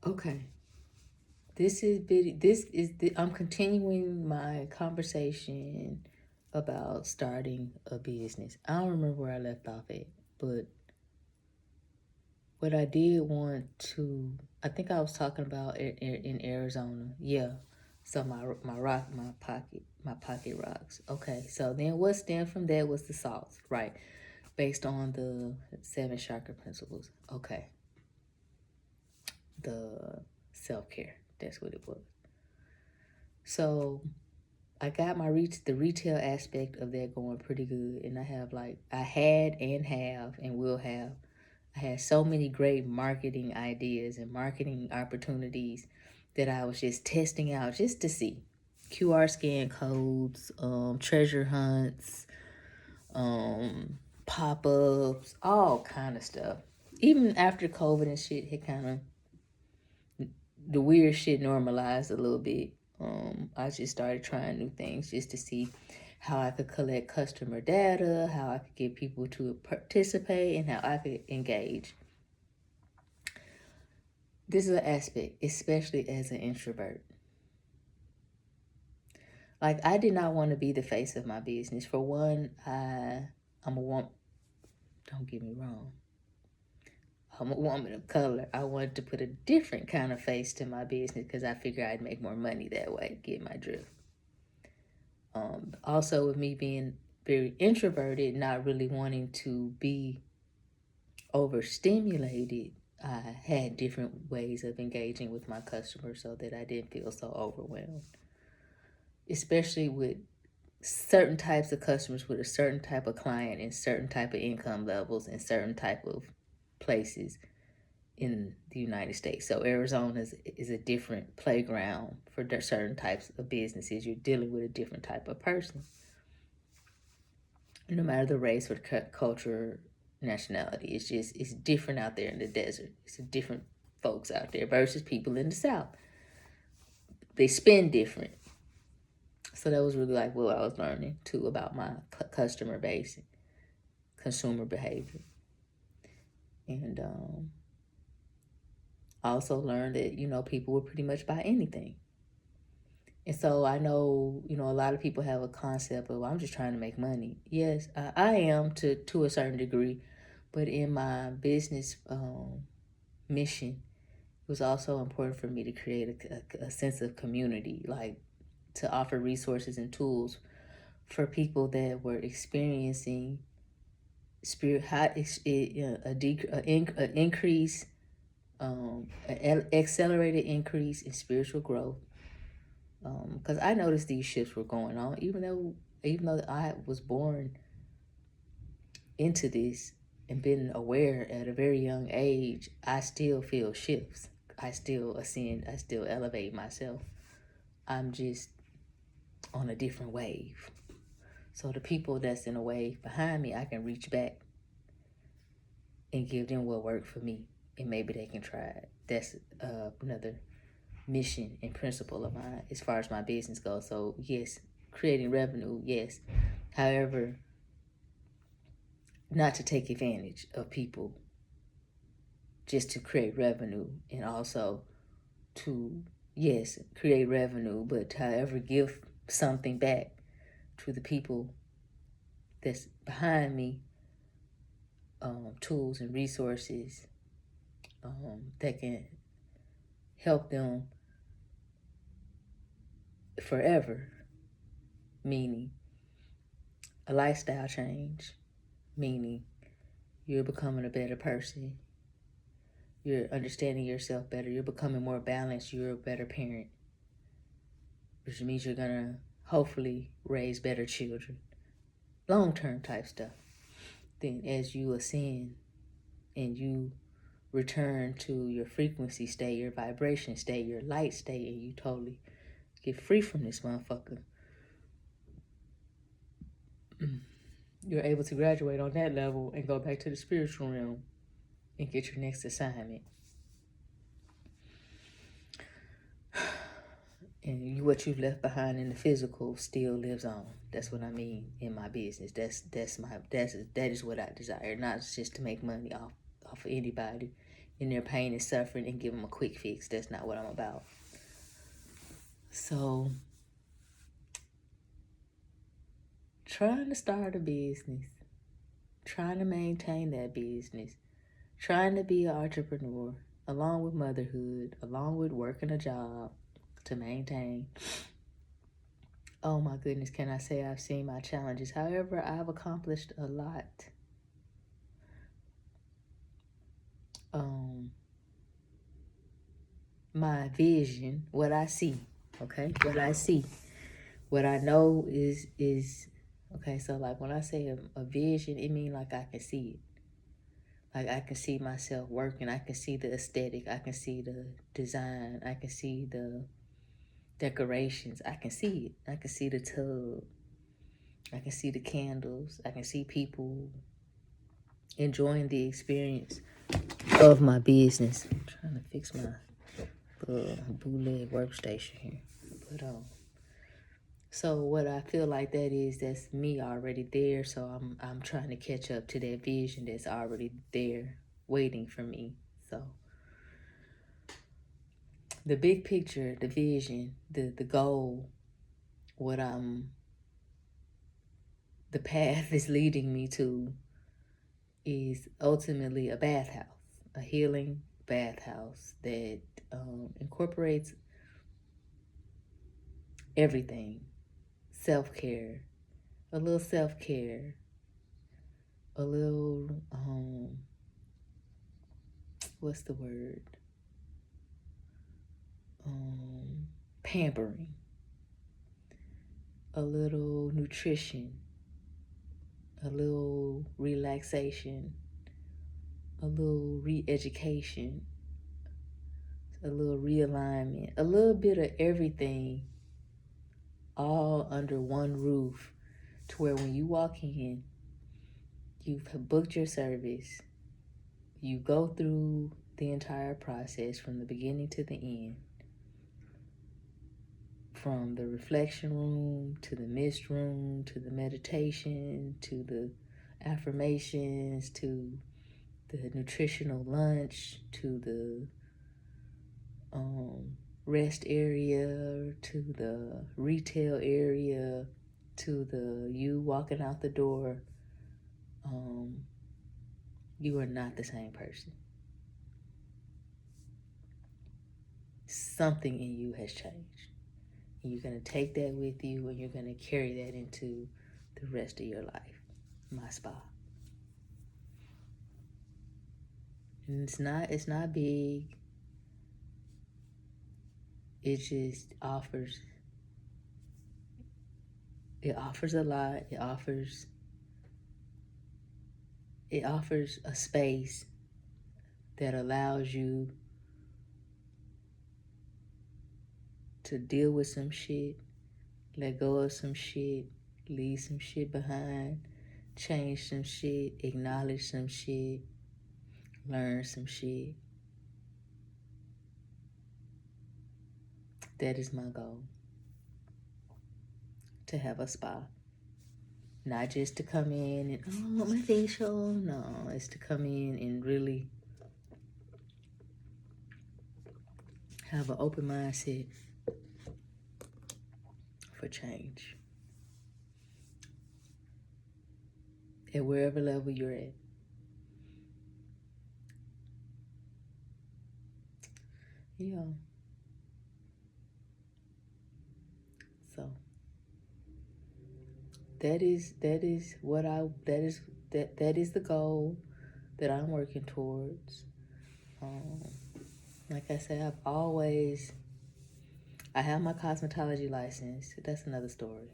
Okay. I'm continuing my conversation about starting a business. I don't remember where I left off at, but what I did want to, I think I was talking about in Arizona. Yeah. So my pocket rocks. Okay. So then what stemmed from that was the salts, right? Based on the 7 chakra principles. Okay. The self-care. That's what it was. So I got the retail aspect of that going pretty good, and I had and have and will have. I had so many great marketing ideas and marketing opportunities that I was just testing out just to see QR scan codes, treasure hunts, pop ups, all kind of stuff. Even after COVID and shit had kind of the weird shit normalized a little bit. I just started trying new things just to see how I could collect customer data, how I could get people to participate, and how I could engage. This is an aspect, especially as an introvert. Like, I did not want to be the face of my business. For one, I'm a woman. Don't get me wrong. I'm a woman of color. I wanted to put a different kind of face to my business because I figured I'd make more money that way, get my drift. Also, with me being very introverted, not really wanting to be overstimulated, I had different ways of engaging with my customers so that I didn't feel so overwhelmed. Especially with certain types of customers, with a certain type of client and certain type of income levels and certain type of places in the United States. So Arizona is a different playground for certain types of businesses. You're dealing with a different type of person. No matter the race or culture, nationality, it's different out there in the desert. It's a different folks out there versus people in the South. They spend different. So that was really like what I was learning too about my customer base, consumer behavior. And I also learned that, people would pretty much buy anything. And so I know, a lot of people have a concept of, I'm just trying to make money. Yes, I am to a certain degree. But in my business mission, it was also important for me to create a sense of community, like to offer resources and tools for people that were experiencing increase, accelerated increase in spiritual growth. Because I noticed these shifts were going on, even though I was born into this and been aware at a very young age, I still feel shifts. I still ascend. I still elevate myself. I'm just on a different wave. So the people that's in a wave behind me, I can reach back and give them what worked for me, and maybe they can try it. That's another mission and principle of mine as far as my business goes. So yes, creating revenue, yes. However, not to take advantage of people just to create revenue, and also to, yes, create revenue, but however give something back to the people that's behind me, tools and resources that can help them forever, meaning a lifestyle change, meaning you're becoming a better person, you're understanding yourself better, you're becoming more balanced, you're a better parent, which means you're gonna hopefully raise better children, long-term type stuff. Then as you ascend and you return to your frequency state, your vibration state, your light state, and you totally get free from this motherfucker, you're able to graduate on that level and go back to the spiritual realm and get your next assignment. And what you've left behind in the physical still lives on. That's what I mean in my business. That is what I desire. Not just to make money off of anybody. in their pain and suffering and give them a quick fix. That's not what I'm about. So, trying to start a business, trying to maintain that business, trying to be an entrepreneur, along with motherhood, along with working a job to maintain. Oh my goodness, can I say I've seen my challenges? However, I've accomplished a lot. My vision, what I see, okay? What I see. What I know is okay, so like when I say a vision, it means like I can see it. Like I can see myself working. I can see the aesthetic. I can see the design. I can see the decorations. I can see it. I can see the tub. I can see the candles. I can see people enjoying the experience of my business. I'm trying to fix my bootleg workstation here. But so what I feel like that's me already there. So I'm trying to catch up to that vision that's already there, waiting for me. So the big picture, the vision, the goal, what the path is leading me to is ultimately a bathhouse, a healing bathhouse that incorporates everything. Self-care, a little self-care, a little, what's the word? Pampering, a little nutrition, a little relaxation, a little re-education, a little realignment, a little bit of everything, all under one roof, to where when you walk in, you've booked your service, you go through the entire process from the beginning to the end, from the reflection room to the mist room to the meditation to the affirmations to the nutritional lunch to the rest area to the retail area to the you walking out the door. You are not the same person. Something in you has changed. And you're going to take that with you and you're going to carry that into the rest of your life. My spa. And it's not big. It just offers a lot. It offers a space that allows you to deal with some shit, let go of some shit, leave some shit behind, change some shit, acknowledge some shit, learn some shit. That is my goal. To have a spa. Not just to come in and, oh, I want my facial. No, it's to come in and really have an open mindset for change. At wherever level you're at. Yeah. So that is the goal that I'm working towards. Like I said, I have my cosmetology license. That's another story.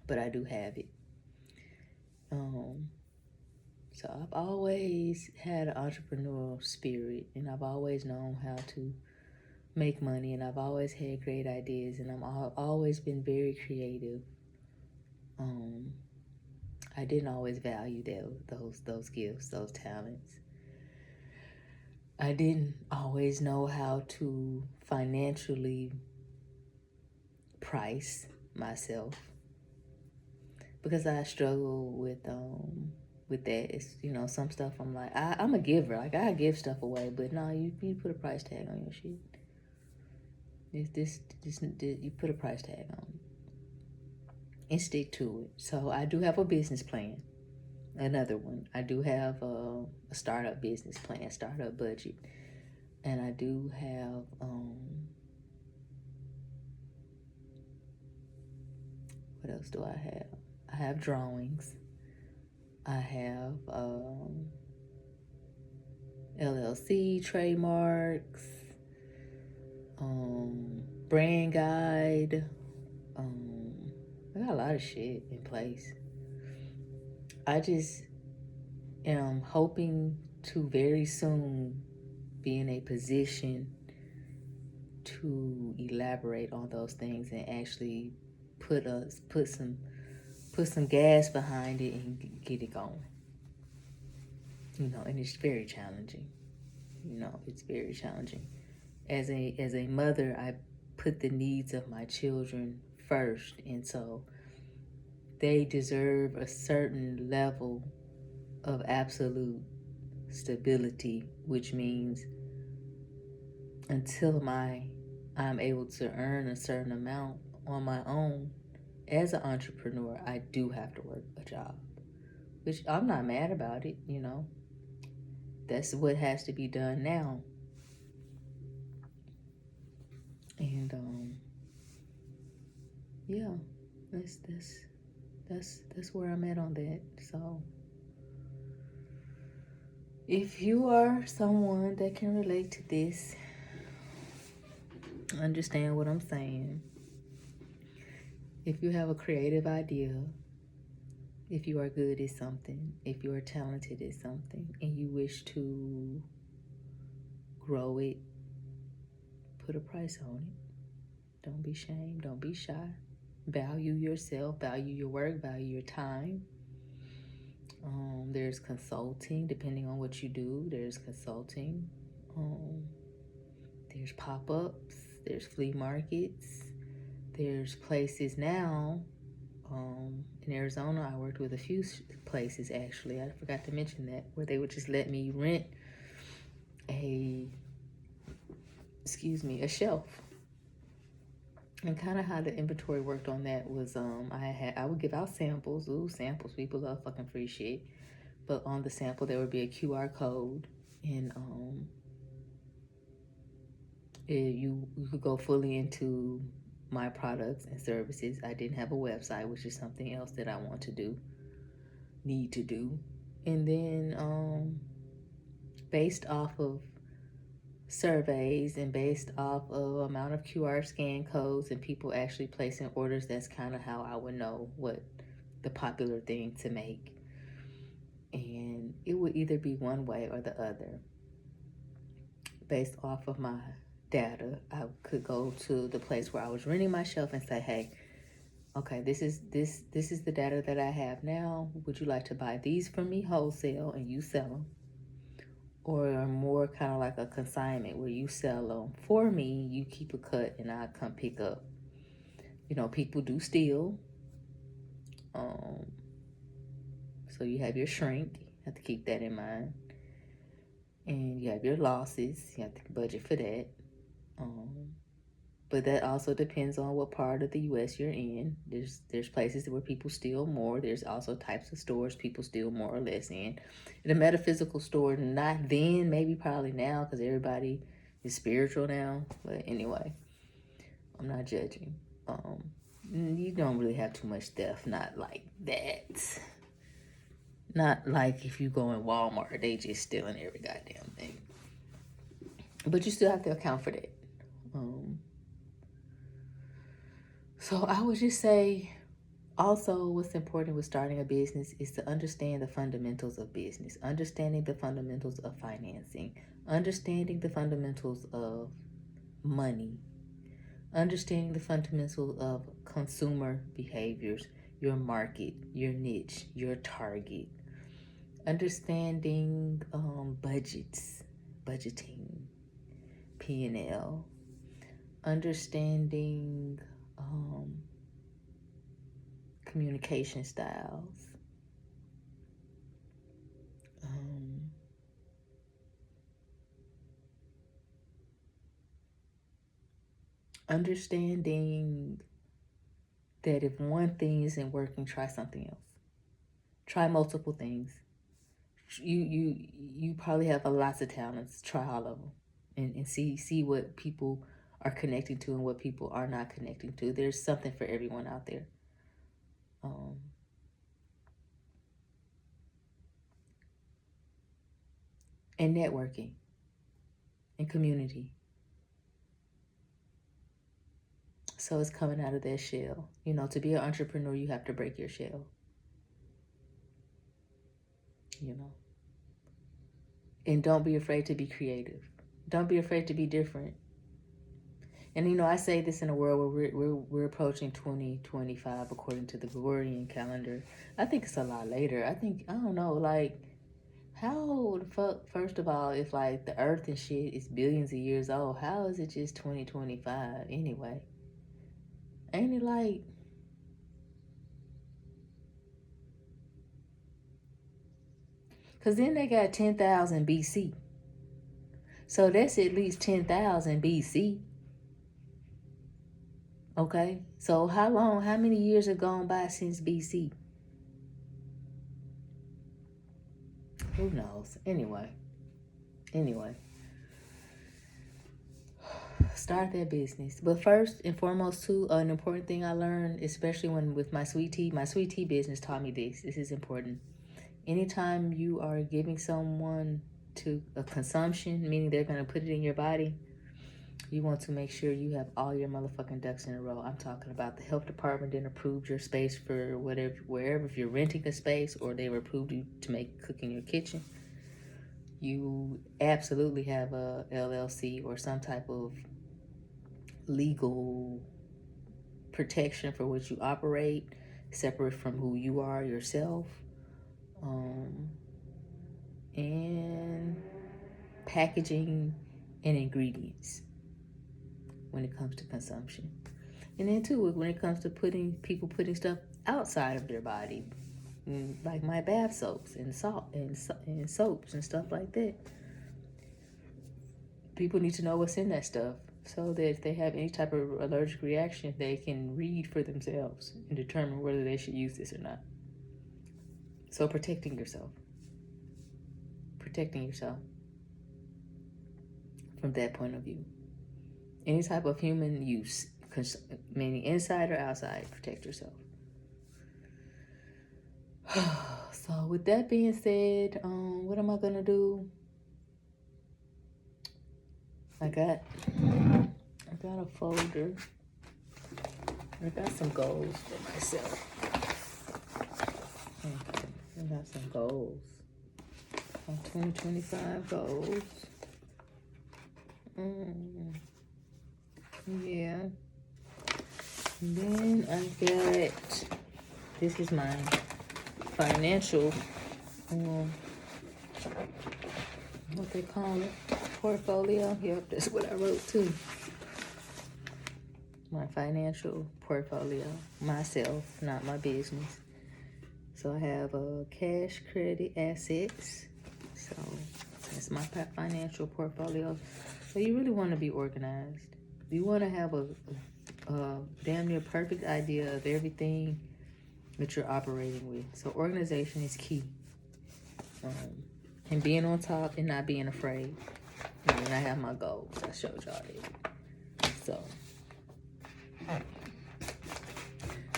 But I do have it. So I've always had an entrepreneurial spirit, and I've always known how to make money, and I've always had great ideas, and I've always been very creative. I didn't always value those gifts, those talents. I didn't always know how to financially price myself because I struggle with with that. It's, you know, some stuff I'm like, I'm a giver. Like, I give stuff away, but no, you put a price tag on your shit. This, you put a price tag on it and stick to it. So I do have a business plan. Another one. I do have a startup business plan, startup budget. And I do have, what else do I have? I have drawings. I have LLC, trademarks, brand guide. I got a lot of shit in place. I just am hoping to very soon be in a position to elaborate on those things and actually put some gas behind it and get it going. You know, and it's very challenging. You know, it's very challenging. As a mother, I put the needs of my children first, and so they deserve a certain level of absolute stability, which means until I'm able to earn a certain amount on my own as an entrepreneur, I do have to work a job, which I'm not mad about it, you know. That's what has to be done now. And yeah, that's where I'm at on that. So if you are someone that can relate to this, understand what I'm saying. If you have a creative idea, if you are good at something, if you are talented at something, and you wish to grow it, put a price on it. Don't be ashamed. Don't be shy. Value yourself. Value your work. Value your time. There's consulting, depending on what you do. There's consulting. There's pop-ups. There's flea markets. There's places now. In Arizona, I worked with a few places, actually. I forgot to mention that, where they would just let me rent a shelf. And kind of how the inventory worked on that was I would give out samples. Ooh, samples. People love fucking free shit. But on the sample there would be a QR code, and you could go fully into my products and services. I didn't have a website, which is something else that I need to do. And then based off of surveys and based off of amount of QR scan codes and people actually placing orders, that's kind of how I would know what the popular thing to make. And it would either be one way or the other. Based off of my data, I could go to the place where I was renting my shelf and say, hey, okay, this is the data that I have now. Would you like to buy these from me wholesale and you sell them? Or more kind of like a consignment where you sell them for me, you keep a cut and I come pick up. You know, people do steal. So you have your shrink, you have to keep that in mind. And you have your losses, you have to budget for that. But that also depends on what part of the U.S. you're in. There's places where people steal more. There's also types of stores people steal more or less in. In a metaphysical store, not then, maybe probably now, because everybody is spiritual now. But anyway, I'm not judging. You don't really have too much theft, not like that. Not like if you go in Walmart, they just stealing every goddamn thing. But you still have to account for that. So I would just say, also, what's important with starting a business is to understand the fundamentals of business, understanding the fundamentals of financing, understanding the fundamentals of money, understanding the fundamentals of consumer behaviors, your market, your niche, your target, understanding budgeting, P&L, understanding communication styles, Understanding that if one thing isn't working, try something else. Try multiple things. You probably have lots of talents. Try all of them, and see what people are connecting to and what people are not connecting to. There's something for everyone out there. And networking and community. So it's coming out of that shell. You know, to be an entrepreneur, you have to break your shell. You know. And don't be afraid to be creative. Don't be afraid to be different. And you know, I say this in a world where we're approaching 2025 according to the Gregorian calendar. I think it's a lot later. I don't know, like, how the fuck, first of all, if like the earth and shit is billions of years old, how is it just 2025 anyway? Ain't it like, because then they got 10,000 BC. So that's at least 10,000 BC. Okay? So how many years have gone by since BC? Who knows? Anyway. Start that business. But first and foremost, too, an important thing I learned, especially with my sweet tea business taught me this. This is important. Anytime you are giving someone to a consumption, meaning they're going to put it in your body, you want to make sure you have all your motherfucking ducks in a row. I'm talking about the health department then approved your space for wherever, if you're renting a space or they've approved you to cook in your kitchen. You absolutely have a LLC or some type of legal protection for what you operate, separate from who you are yourself. And packaging and ingredients when it comes to consumption. And then too, when it comes to putting stuff outside of their body, like my bath soaps and salt and soaps and stuff like that. People need to know what's in that stuff so that if they have any type of allergic reaction, they can read for themselves and determine whether they should use this or not. So protecting yourself from that point of view. Any type of human use, meaning inside or outside, protect yourself. So with that being said, what am I gonna do? I got a folder. I got some goals for myself. Okay, I got some goals. 2025 goals. Yeah. And then I got, this is my financial, what they call it, portfolio. Yep, that's what I wrote too. My financial portfolio, myself, not my business. So I have cash, credit, assets. So that's my financial portfolio. So you really want to be organized. You want to have a damn near perfect idea of everything that you're operating with. So organization is key. And being on top and not being afraid. And then I have my goals. I showed y'all that. So,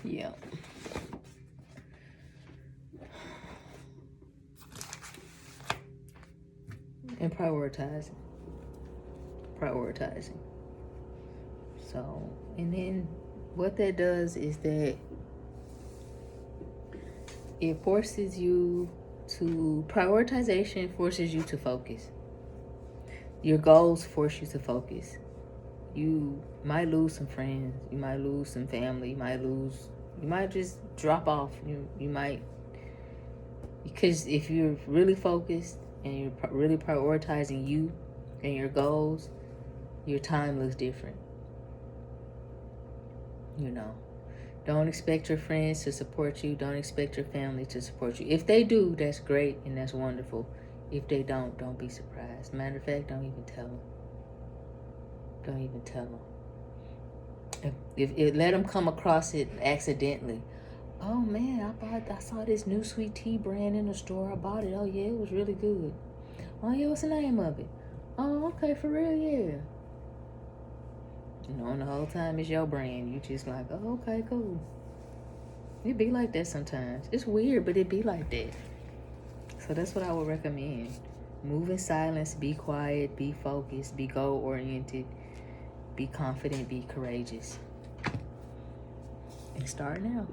yeah. And prioritizing. So, and then what that does is that it forces you to, prioritization forces you to focus. Your goals force you to focus. You might lose some friends. You might lose some family. You might just drop off. You might, because if you're really focused and you're really prioritizing you and your goals, your time looks different. You know, Don't expect your friends to support you. Don't expect your family to support you. If they do, that's great and that's wonderful. If they don't be surprised. Matter of fact, don't even tell them. Don't even tell them. If let them come across it accidentally. Oh man, I saw this new sweet tea brand in the store. I bought it. Oh yeah, it was really good. Oh yeah, what's the name of it? Oh, okay, for real, yeah. The whole time it's your brand. You just like, oh, okay, cool. It be like that sometimes. It's weird, but it be like that. So that's what I would recommend. Move in silence, be quiet, be focused, be goal-oriented, be confident, be courageous. And start now.